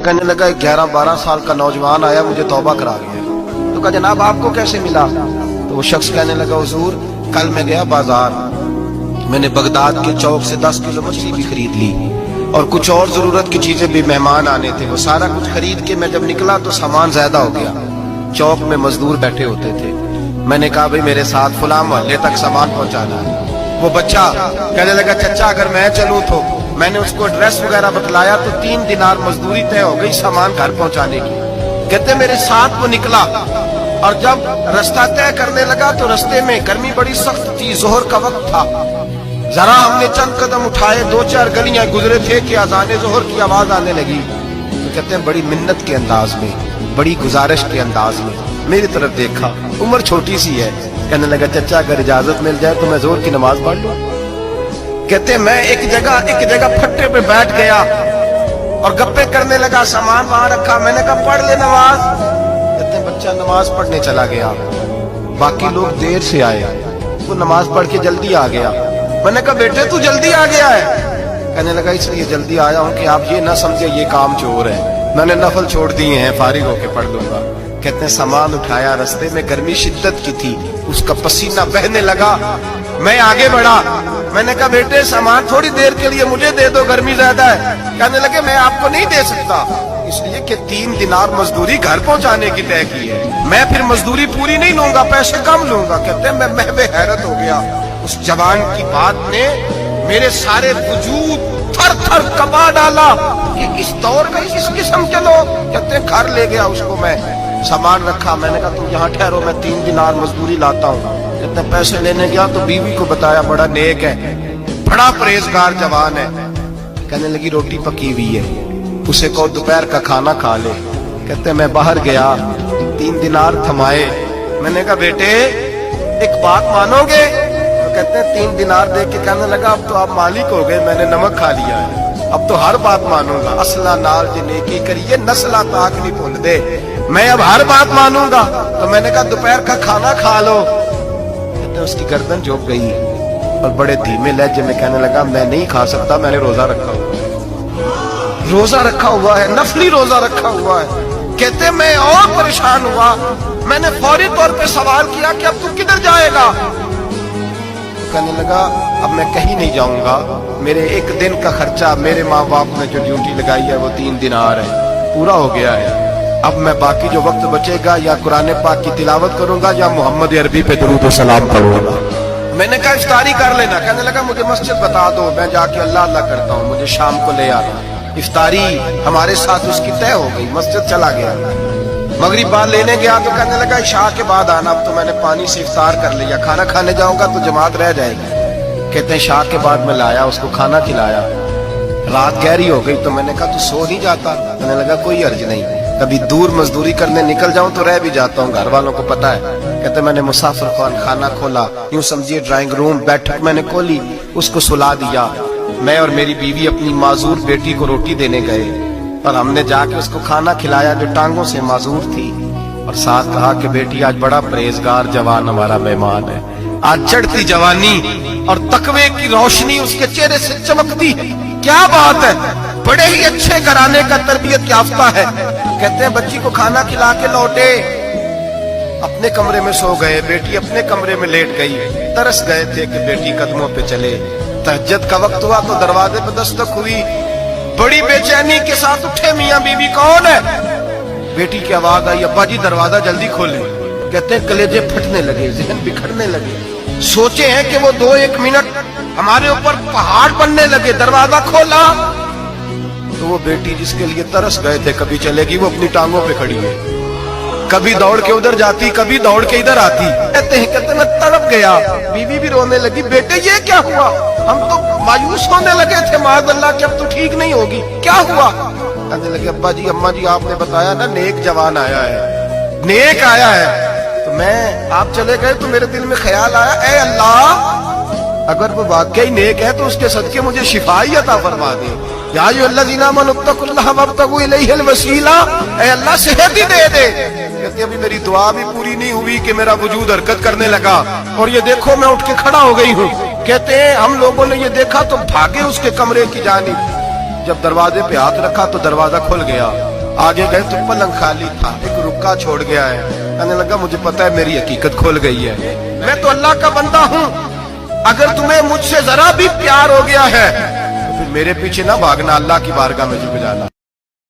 کہنے لگا 11-12 سال کا نوجوان آیا مجھے توبہ کرا گیا. تو کہا جناب آپ کو کیسے ملا؟ تو وہ شخص کہنے لگا حضور کل میں گیا بازار, میں نے بغداد کے چوک سے 10 کلو مچھلی بھی خرید لی اور کچھ اور ضرورت کی چیزیں بھی, مہمان آنے تھے, وہ سارا کچھ خرید کے میں جب نکلا تو سامان زیادہ ہو گیا. چوک میں مزدور بیٹھے ہوتے تھے, میں نے کہا بھئی میرے ساتھ فلاں محلے تک سامان پہنچانا ہے. وہ بچہ کہنے لگا چچا اگر میں چلوں تو, میں نے اس کو ایڈریس وغیرہ بتلایا تو 3 دینار مزدوری طے ہو گئی سامان گھر پہنچانے کی. کہتے میرے ساتھ وہ نکلا اور جب رستہ طے کرنے لگا تو رستے میں گرمی بڑی سخت تھی, ظہر کا وقت تھا. ذرا ہم نے چند قدم اٹھائے, 2-4 گلیاں گزرے تھے کہ اذان ظہر کی آواز آنے لگی. تو کہتے ہیں بڑی منت کے انداز میں, بڑی گزارش کے انداز میں میری طرف دیکھا, عمر چھوٹی سی ہے. کہنے لگا چچا اگر اجازت مل جائے تو میں ظہر کی نماز پڑھ لوں. کہتے ہیں میں ایک جگہ پھٹے پہ بیٹھ گیا اور گپے کرنے لگا, سامان وہاں رکھا, میں نے کہا پڑھ لے نماز. کہتے ہیں بچہ نماز پڑھنے چلا گیا, باقی لوگ دیر سے آئے, وہ نماز پڑھ کے جلدی آ گیا. میں نے کہا بیٹے تو جلدی آ گیا ہے؟ کہنے لگا اس لیے جلدی آیا ہوں کہ آپ یہ نہ سمجھے یہ کام چور ہے, میں نے نفل چھوڑ دیے ہیں, فارغ ہو کے پڑھ لوں گا. کہتے ہیں سامان اٹھایا, رستے میں گرمی شدت کی تھی, اس کا پسینہ بہنے لگا. میں آگے بڑھا, میں نے کہا بیٹے سامان تھوڑی دیر کے لیے مجھے دے دو, گرمی زیادہ ہے. کہنے لگے میں آپ کو نہیں دے سکتا, اس لیے کہ 3 دینار مزدوری گھر پہنچانے کی طے کی ہے, میں پھر مزدوری پوری نہیں لوں گا, پیسے کم لوں گا. کہتے ہیں میں محو حیرت ہو گیا, اس جوان کی بات نے میرے سارے وجود تھر تھر کپا ڈالا کہ اس دور کا اس قسم کے لوگ. کہتے ہیں گھر لے گیا اس کو, میں سامان رکھا, میں نے کہا تم یہاں ٹھہرو میں 3 دینار مزدوری لاتا ہوں. کہتے ہیں پیسے لینے گیا تو بیوی کو بتایا, بڑا نیک ہے, بڑا پرہیزگار جوان ہے. کہنے لگی روٹی پکی ہوئی ہے, اسے کہو دوپہر کا کھانا کھا لے. کہتے ہیں میں باہر گیا, 3 دینار تھمائے, میں نے کہا بیٹے ایک بات مانو گے؟ کہتے ہیں 3 دینار دے کے کہنے لگا اب تو آپ مالک ہو گئے, میں نے نمک کھا لیا ہے, اب تو ہر بات مانوں گا. اصلہ نال جنے کی کریے نسلہ تاک نہیں بھول دے, میں اب ہر بات مانوں گا. تو میں نے کہا دوپہر کا کھانا کھا لو. کہتے ہیں اس کی گردن جھک گئی اور بڑے دھیمے لہجے میں کہنے لگا میں نہیں کھا سکتا, میں نے روزہ رکھا ہوا, روزہ رکھا ہوا ہے, نفلی روزہ رکھا ہوا ہے. کہتے ہیں میں اور پریشان ہوا, میں نے فوری طور پہ سوال کیا کہ اب تو کدھر جائے گا؟ کہنے لگا اب میں کہیں نہیں جاؤں گا, میرے 1 دن کا خرچہ میرے ماں باپ نے جو ڈیوٹی لگائی ہے وہ 3 دینار ہے, پورا ہو گیا ہے. اب میں باقی جو وقت بچے گا یا قرآن پاک کی تلاوت کروں گا یا محمد عربی پہ درود و سلام پڑھوں گا. میں نے کہا افطاری کر لینا. کہنے لگا مجھے مسجد بتا دو, میں جا کے اللہ اللہ کرتا ہوں, مجھے شام کو لے آنا. افطاری ہمارے ساتھ اس کی طے ہو گئی, مسجد چلا گیا. مغرب بعد لینے گیا تو کہنے لگا عشاء کے بعد آنا, اب تو میں نے پانی سے افطار کر لیا, کھانا کھانے جاؤں گا تو جماعت رہ جائے گی. کہتے ہیں عشاء کے بعد میں لایا, اس کو کھانا کھلایا, رات گہری ہو گئی تو میں نے کہا تو سو نہیں جاتا؟ کہنے لگا کوئی حرج نہیں, کبھی دور مزدوری کرنے نکل جاؤں تو رہ بھی جاتا ہوں, گھر والوں کو پتا ہے. کہتے میں نے مسافر خانہ کھولا, یوں سمجھیے ڈرائنگ روم, بیٹھک میں نے کھولی, اس کو سلا دیا. میں اور میری بیوی اپنی معذور بیٹی کو روٹی دینے گئے اور ہم نے جا کے اس کو کھانا کھلایا جو ٹانگوں سے معذور تھی, اور ساتھ کہا کہ بیٹی آج بڑا پرہیزگار جوان ہمارا مہمان ہے, آج چڑھتی جوانی اور تقوی کی روشنی اس کے چہرے سے چمکتی ہے, کیا بات ہے, بڑے ہی اچھے گھرانے کا تربیت یافتہ ہے. کہتے ہیں بچی کو کھانا کھلا کے لوٹے, اپنے کمرے میں سو گئے, بیٹی اپنے کمرے میں لیٹ گئی. ترس گئے تھے کہ بیٹی قدموں پہ چلے. تہجد کا وقت ہوا تو دروازے پہ دستک ہوئی, بڑی بے چینی کے ساتھ اٹھے میاں بیوی, کون ہے؟ بیٹی کی آواز آئی, ابا جی دروازہ جلدی کھولیں. کہتے ہیں کلیجے پھٹنے لگے, ذہن بکھرنے لگے, سوچے ہیں کہ وہ 2-1 منٹ ہمارے اوپر پہاڑ بننے لگے. دروازہ کھولا تو وہ بیٹی جس کے لیے ترس گئے تھے کبھی چلے گی, وہ اپنی ٹانگوں پہ کھڑی ہے, کبھی دوڑ کے ادھر جاتی, کبھی دوڑ کے ادھر آتی. کہتے ہیں میں تڑپ گیا. بیوی بھی رونے لگی, بیٹے یہ کیا ہوا؟ ہم تو مایوس ہونے لگے تھے معاذ اللہ کہ اب تو ٹھیک نہیں ہوگی, کیا ہوا؟ کہنے لگے ابا جی اماں جی آپ نے بتایا نا نیک جوان آیا ہے, نیک آیا ہے, تو میں آپ چلے گئے تو میرے دل میں خیال آیا, اے اللہ اگر وہ واقعی نیک ہے تو اس کے صدقے مجھے شفائی عطا فرما دے. یا ایھا الذین آمنوا اتقوا اللہ وابتغوا الیہ الوسیلہ, اے اللہ صحت ہی دے دے. کہتے ابھی میری دعا بھی پوری نہیں ہوئی کہ میرا وجود حرکت کرنے لگا, اور یہ دیکھو میں اٹھ کے کھڑا ہو گئی ہوں. کہتے ہیں ہم لوگوں نے یہ دیکھا تو بھاگے اس کے کمرے کی جانب. جب دروازے پہ ہاتھ رکھا تو دروازہ کھل گیا, آگے گئے تو پلنگ خالی تھا، ایک رکا چھوڑ گیا ہے. کہنے لگا مجھے پتا ہے میری حقیقت کھل گئی ہے، میں تو اللہ کا بندہ ہوں. اگر تمہیں مجھ سے ذرا بھی پیار ہو گیا ہے تو پھر میرے پیچھے نہ بھاگنا، اللہ کی بارگاہ میں جھک جانا.